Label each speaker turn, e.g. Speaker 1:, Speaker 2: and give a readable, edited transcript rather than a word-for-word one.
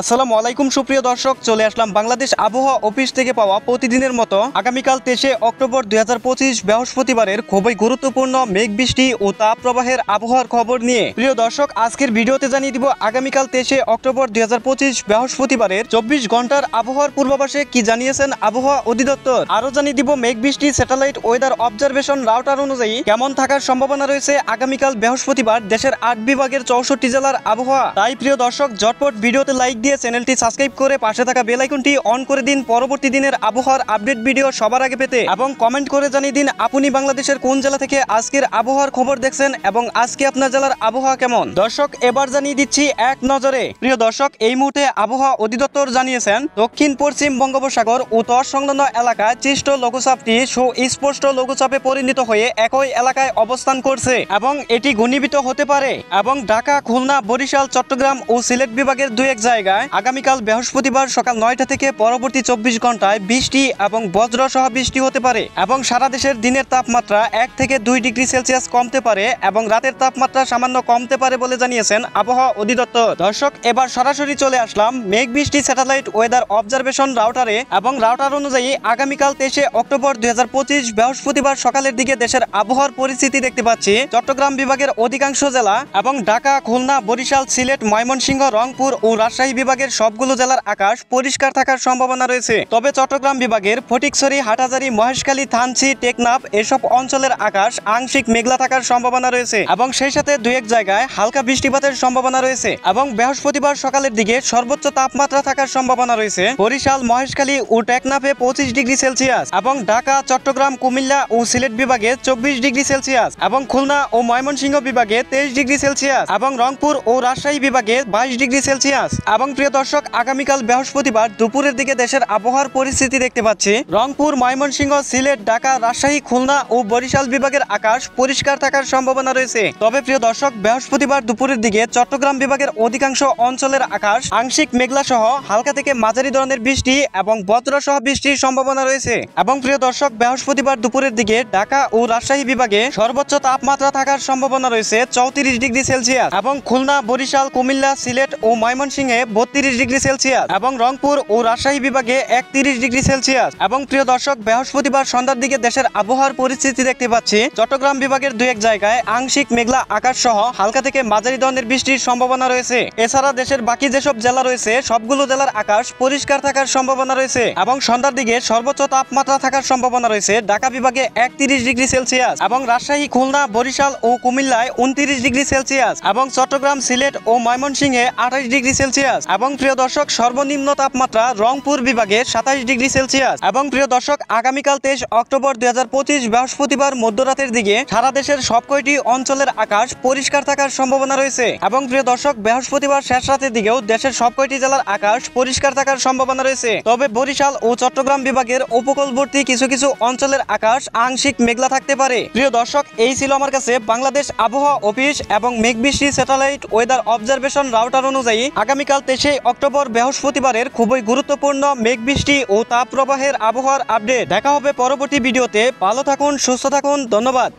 Speaker 1: আসসালামু আলাইকুম সুপ্রিয় দর্শক, চলে আসলাম বাংলাদেশ আবহাওয়া অফিস থেকে পাওয়া প্রতিদিনের মতো আগামীকাল 23 অক্টোবর 2025 বৃহস্পতিবারের খুবই গুরুত্বপূর্ণ মেঘ বৃষ্টি ও তাপ প্রবাহের আবহাওয়ার খবর নিয়ে। প্রিয় দর্শক, আজকের ভিডিওতে জানিয়ে দিব আগামীকাল 23 অক্টোবর 2025 বৃহস্পতিবারের 24 ঘন্টার আবহাওয়ার পূর্বাভাসে কি জানিয়েছেন আবহাওয়া অধিদপ্তর। আরও জানিয়ে দিব মেঘ বৃষ্টি স্যাটেলাইট ওয়েদার অবজারভেশন রাউটার অনুযায়ী কেমন থাকার সম্ভাবনা রয়েছে আগামীকাল বৃহস্পতিবার দেশের 8 বিভাগের 64 জেলার আবহাওয়া। তাই প্রিয় দর্শক, ঝটপট ভিডিওতে লাইক দিয়ে চ্যানেলটি সাবস্ক্রাইব করে পাশে থাকা বেল আইকনটি অন করে দিন পরবর্তী দিনের আবহাওয়ার আপডেট ভিডিও সবার আগে পেতে, এবং কমেন্ট করে জানিয়ে দিন আপনি বাংলাদেশের কোন জেলা থেকে আজকের আবহাওয়ার খবর দেখছেন এবং আজকে আপনার জেলার আবহাওয়া কেমন। দর্শক, এবার জানিয়ে দিচ্ছি এক নজরে। প্রিয় দর্শক, এই মুহূর্তে আবহাওয়া অধিদপ্তর জানিয়েছেন দক্ষিণ পশ্চিম বঙ্গোপসাগর ও তর সংলগ্ন এলাকায় সৃষ্ট লঘুচাপটি সুস্পষ্ট লঘুচাপে পরিণত হয়ে একই এলাকায় অবস্থান করছে এবং এটি ঘনীভূত হতে পারে এবং ঢাকা, খুলনা, বরিশাল, চট্টগ্রাম ও সিলেট বিভাগের দুই এক জায়গায় আগামীকাল বৃহস্পতিবার সকাল 9টা থেকে পরবর্তী 24 ঘন্টায় বৃষ্টি এবং বজ্র সহ বৃষ্টি হতে পারে এবং সারা দেশের দিনের তাপমাত্রা 1 থেকে 2 ডিগ্রি সেলসিয়াস কমতে পারে এবং রাতের তাপমাত্রা সামান্য কমতে পারে বলে জানিয়েছেন আবহাওয়া অধিদপ্তর। দর্শক, এবার সরাসরি চলে আসলাম মেঘ বৃষ্টি স্যাটেলাইট ওয়েদার অবজারভেশন রাউটারে এবং রাউটার অনুযায়ী আগামীকাল 23 অক্টোবর 2025 বৃহস্পতিবার সকালের দিকে দেশের আবহাওয়ার পরিস্থিতি দেখতে পাচ্ছি। চট্টগ্রাম বিভাগের অধিকাংশ জেলা এবং ঢাকা, খুলনা, বরিশাল, সিলেট, ময়মনসিংহ, রংপুর ও রাজশাহী বিভাগের সবগুলো জেলার আকাশ পরিষ্কার থাকার সম্ভাবনা রয়েছে। তবে চট্টগ্রাম বিভাগের ফটিকছড়ি, হাটহাজারী, মহেশখালী, থানচি, টেকনাফ এসব অঞ্চলের আকাশ আংশিক মেঘলা থাকার সম্ভাবনা রয়েছে এবং সেই সাথে দুই এক জায়গায় হালকা বৃষ্টিপাতের সম্ভাবনা রয়েছে এবং বৃহস্পতিবার সকালের দিকে সর্বোচ্চ তাপমাত্রা থাকার সম্ভাবনা রয়েছে বরিশাল, মহেশখালী ও টেকনাফে 25 ডিগ্রি সেলসিয়াস এবং ঢাকা, চট্টগ্রাম, কুমিল্লা ও সিলেট বিভাগে 24 ডিগ্রি সেলসিয়াস এবং খুলনা ও ময়মনসিংহ বিভাগে 23 ডিগ্রি সেলসিয়াস এবং রংপুর ও রাজশাহী বিভাগে 22 ডিগ্রি সেলসিয়াস। এবং প্রিয় দর্শক, আগামীকাল বৃহস্পতিবার দুপুরের দিকে দেশের আবহাওয়ার পরিস্থিতি দেখতে পাচ্ছি রংপুর, ময়মনসিংহ, সিলেট, ঢাকা, রাজশাহী, খুলনা ও বরিশাল বিভাগের আকাশ পরিষ্কার থাকার সম্ভাবনা রয়েছে। তবে প্রিয় দর্শক, বৃহস্পতিবার দুপুরের দিকে চট্টগ্রাম বিভাগের অধিকাংশ অঞ্চলের আকাশ আংশিক মেঘলা সহ হালকা থেকে মাঝারি ধরনের বৃষ্টি এবং বজ্র সহ বৃষ্টির সম্ভাবনা রয়েছে। এবং প্রিয় দর্শক, বৃহস্পতিবার দুপুরের দিকে ঢাকা ও রাজশাহী বিভাগে সর্বোচ্চ তাপমাত্রা থাকার সম্ভাবনা রয়েছে 34 ডিগ্রি সেলসিয়াস এবং খুলনা, বরিশাল, কুমিল্লা, সিলেট ও ময়মনসিংহে 32 ডিগ্রি সেলসিয়াস এবং রংপুর ও রাজশাহী বিভাগে 31 ডিগ্রি সেলসিয়াস। এবং প্রিয় দর্শক, বৃহস্পতিবার সন্ধ্যার দিকে দেশের আবহাওয়ার পরিস্থিতি দেখতে পাচ্ছি চট্টগ্রাম বিভাগের দুই এক জায়গায় আংশিক মেঘলা আকাশ সহ হালকা থেকে মাঝারি ধরনের বৃষ্টির সম্ভাবনা রয়েছে। এছাড়া দেশের বাকি যেসব জেলা রয়েছে সবগুলো জেলার আকাশ পরিষ্কার থাকার সম্ভাবনা রয়েছে এবং সন্ধ্যার দিকে সর্বোচ্চ তাপমাত্রা থাকার সম্ভাবনা রয়েছে ঢাকা বিভাগে 31 ডিগ্রি সেলসিয়াস এবং রাজশাহী, খুলনা, বরিশাল ও কুমিল্লায় 29 ডিগ্রি সেলসিয়াস এবং চট্টগ্রাম, সিলেট ও ময়মনসিংহে 28 ডিগ্রি সেলসিয়াস এবং প্রিয় দর্শক, সর্বনিম্ন তাপমাত্রা রংপুর বিভাগে 27 ডিগ্রি সেলসিয়াস। এবং প্রিয় দর্শক, আগামীকাল 23 অক্টোবর 2025 বৃহস্পতিবার মধ্যরাতের দিকে সারা দেশের সবকয়টি অঞ্চলের আকাশ পরিষ্কার থাকার সম্ভাবনা রয়েছে এবং প্রিয় দর্শক, বৃহস্পতিবার শেষ রাতের দিকেও দেশের সবকয়টি জেলার আকাশ পরিষ্কার থাকার সম্ভাবনা রয়েছে। তবে বরিশাল ও চট্টগ্রাম বিভাগের উপকূলবর্তী কিছু কিছু অঞ্চলের আকাশ আংশিক মেঘলা থাকতে পারে। প্রিয় দর্শক, এই ছিল আমার কাছে বাংলাদেশ আবহাওয়া অফিস এবং মেঘ বৃষ্টি স্যাটেলাইট ওয়েদার অবজারভেশন রাউটার অনুযায়ী আগামীকাল 23 অক্টোবর বৃহস্পতিবারের খুবই গুরুত্বপূর্ণ মেঘ বৃষ্টি ও তাপ প্রবাহের আবহাওয়ার আপডেট। দেখা হবে পরবর্তী ভিডিওতে। ভালো থাকুন, সুস্থ থাকুন, ধন্যবাদ।